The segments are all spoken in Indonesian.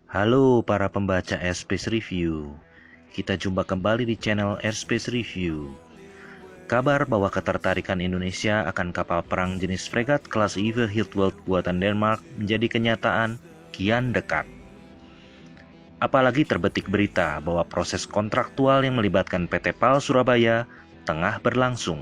Halo para pembaca Airspace Review. Kita jumpa kembali di channel Airspace Review. Kabar bahwa ketertarikan Indonesia akan kapal perang jenis fregat kelas Iver Hiltwold buatan Denmark menjadi kenyataan kian dekat. Apalagi terbetik berita bahwa proses kontraktual yang melibatkan PT PAL Surabaya tengah berlangsung.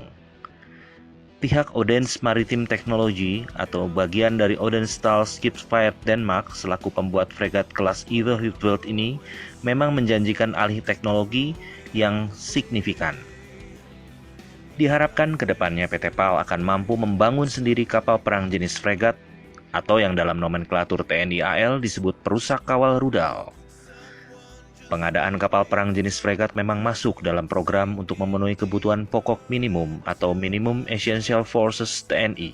Pihak Odense Maritime Technology atau bagian dari Odense Skibsfart Denmark selaku pembuat fregat kelas Iver Hiltwold ini memang menjanjikan alih teknologi yang signifikan. Diharapkan kedepannya PT PAL akan mampu membangun sendiri kapal perang jenis fregat atau yang dalam nomenklatur TNI AL disebut perusak kawal rudal. Pengadaan kapal perang jenis fregat memang masuk dalam program untuk memenuhi kebutuhan pokok minimum atau Minimum Essential Forces TNI.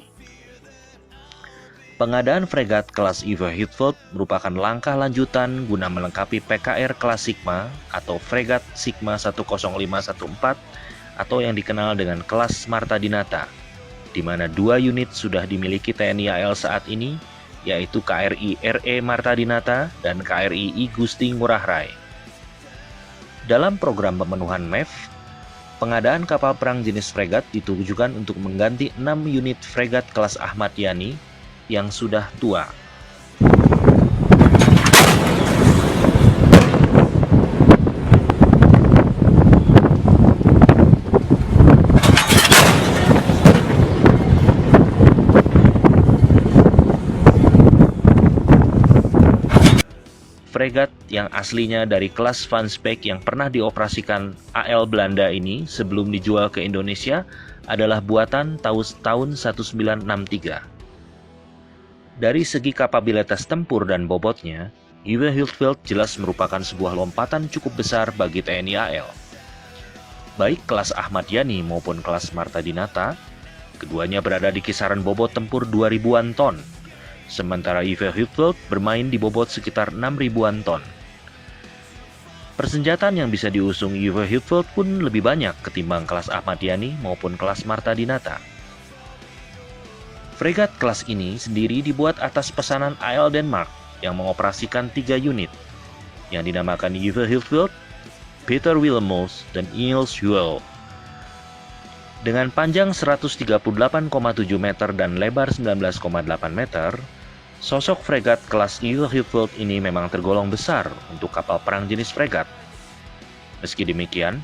Pengadaan fregat kelas Iver Hiltwold merupakan langkah lanjutan guna melengkapi PKR kelas Sigma atau fregat Sigma 10514 atau yang dikenal dengan kelas Marta Dinata, di mana 2 unit sudah dimiliki TNI AL saat ini, yaitu KRI RE Marta Dinata dan KRI I Gusti Ngurah Rai. Dalam program pemenuhan MEF, pengadaan kapal perang jenis fregat ditujukan untuk mengganti 6 unit fregat kelas Ahmad Yani yang sudah tua. Fregat yang aslinya dari kelas Van Speyk yang pernah dioperasikan AL Belanda ini sebelum dijual ke Indonesia adalah buatan tahun 1963. Dari segi kapabilitas tempur dan bobotnya, Iver Hiltwold jelas merupakan sebuah lompatan cukup besar bagi TNI AL. Baik kelas Ahmad Yani maupun kelas Marta Dinata, keduanya berada di kisaran bobot tempur 2000-an ton. Sementara Iver Hiltwold bermain di bobot sekitar 6.000-an ton. Persenjataan yang bisa diusung Iver Hiltwold pun lebih banyak ketimbang kelas Ahmad Yani maupun kelas Marta Dinata. Fregat kelas ini sendiri dibuat atas pesanan AL Denmark yang mengoperasikan 3 unit, yang dinamakan Iver Hiltwold, Peter Willemoes, dan Niels Juel. Dengan panjang 138,7 meter dan lebar 19,8 meter, sosok fregat kelas Iver Hiltwold ini memang tergolong besar untuk kapal perang jenis fregat. Meski demikian,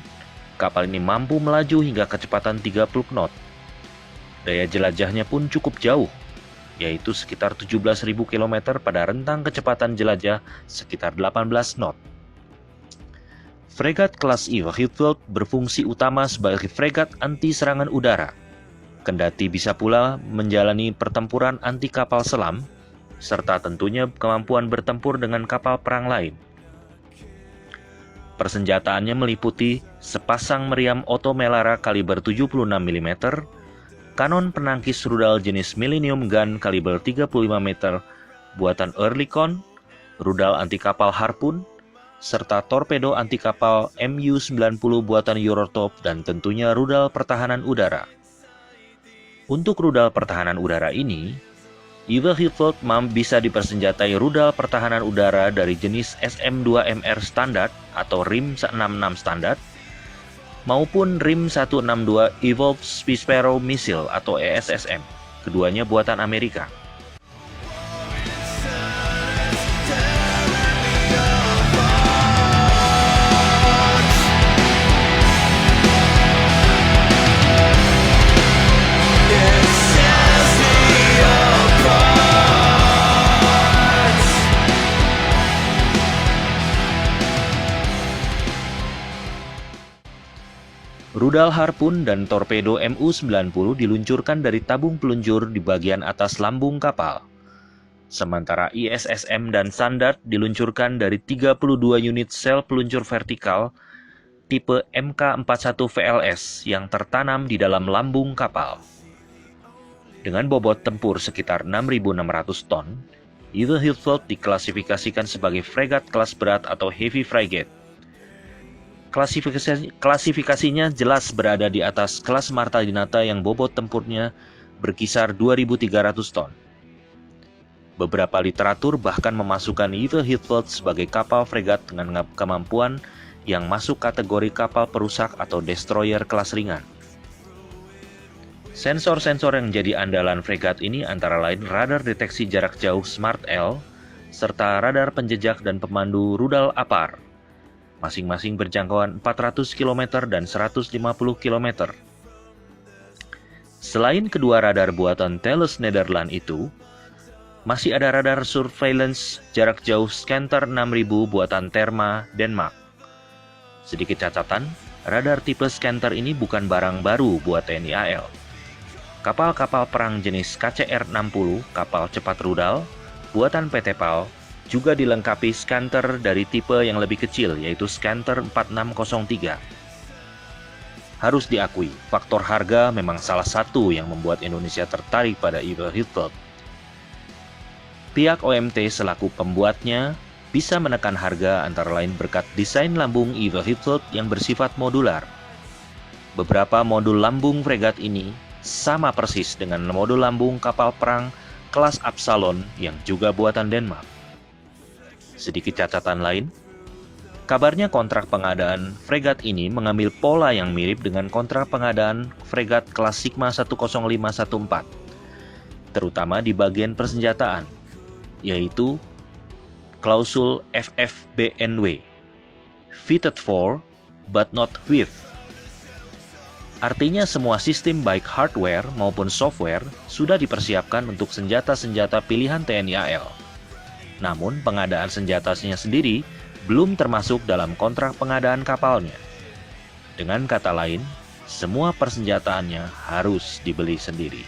kapal ini mampu melaju hingga kecepatan 30 knot. Daya jelajahnya pun cukup jauh, yaitu sekitar 17.000 km pada rentang kecepatan jelajah sekitar 18 knot. Fregat kelas Iver Hiltwold berfungsi utama sebagai fregat anti serangan udara, kendati bisa pula menjalani pertempuran anti kapal selam, serta tentunya kemampuan bertempur dengan kapal perang lain. Persenjataannya meliputi sepasang meriam Otto Melara kaliber 76 mm, kanon penangkis rudal jenis Millennium Gun kaliber 35 meter buatan Oerlikon, rudal anti kapal Harpoon, serta torpedo anti kapal MU-90 buatan Eurotop dan tentunya rudal pertahanan udara. Untuk rudal pertahanan udara ini, Iver Hiltwold bisa dipersenjatai rudal pertahanan udara dari jenis SM-2MR standar atau RIM 66 standar maupun RIM 162 Evolved Sparrow Missile atau ESSM, keduanya buatan Amerika. Rudal Harpoon dan torpedo MU-90 diluncurkan dari tabung peluncur di bagian atas lambung kapal. Sementara ISSM dan Standard diluncurkan dari 32 unit sel peluncur vertikal tipe MK41 VLS yang tertanam di dalam lambung kapal. Dengan bobot tempur sekitar 6.600 ton, Iver Hiltwold diklasifikasikan sebagai fregat kelas berat atau heavy frigate. Klasifikasinya jelas berada di atas kelas Marta Dinata yang bobot tempurnya berkisar 2.300 ton. Beberapa literatur bahkan memasukkan Ever Hilfeld sebagai kapal fregat dengan kemampuan yang masuk kategori kapal perusak atau destroyer kelas ringan. Sensor-sensor yang jadi andalan fregat ini antara lain radar deteksi jarak jauh SMART-L, serta radar penjejak dan pemandu rudal APAR, masing-masing berjangkauan 400 km dan 150 km. Selain kedua radar buatan Thales Nederland itu, masih ada radar surveillance jarak jauh Scanter 6000 buatan Terma, Denmark. Sedikit catatan, radar tipe Scanter ini bukan barang baru buat TNI AL. Kapal-kapal perang jenis KCR-60, kapal cepat rudal, buatan PT PAL, juga dilengkapi Scanter dari tipe yang lebih kecil, yaitu Scanter 4603. Harus diakui, faktor harga memang salah satu yang membuat Indonesia tertarik pada Ever Hilfeld. Pihak OMT selaku pembuatnya bisa menekan harga antara lain berkat desain lambung Ever Hilfeld yang bersifat modular. Beberapa modul lambung fregat ini sama persis dengan modul lambung kapal perang kelas Absalon yang juga buatan Denmark. Sedikit catatan lain, kabarnya kontrak pengadaan fregat ini mengambil pola yang mirip dengan kontrak pengadaan fregat kelas Sigma 10514, terutama di bagian persenjataan, yaitu klausul FFBNW, fitted for but not with. Artinya semua sistem baik hardware maupun software sudah dipersiapkan untuk senjata-senjata pilihan TNI AL. Namun pengadaan senjatanya sendiri belum termasuk dalam kontrak pengadaan kapalnya. Dengan kata lain, semua persenjataannya harus dibeli sendiri.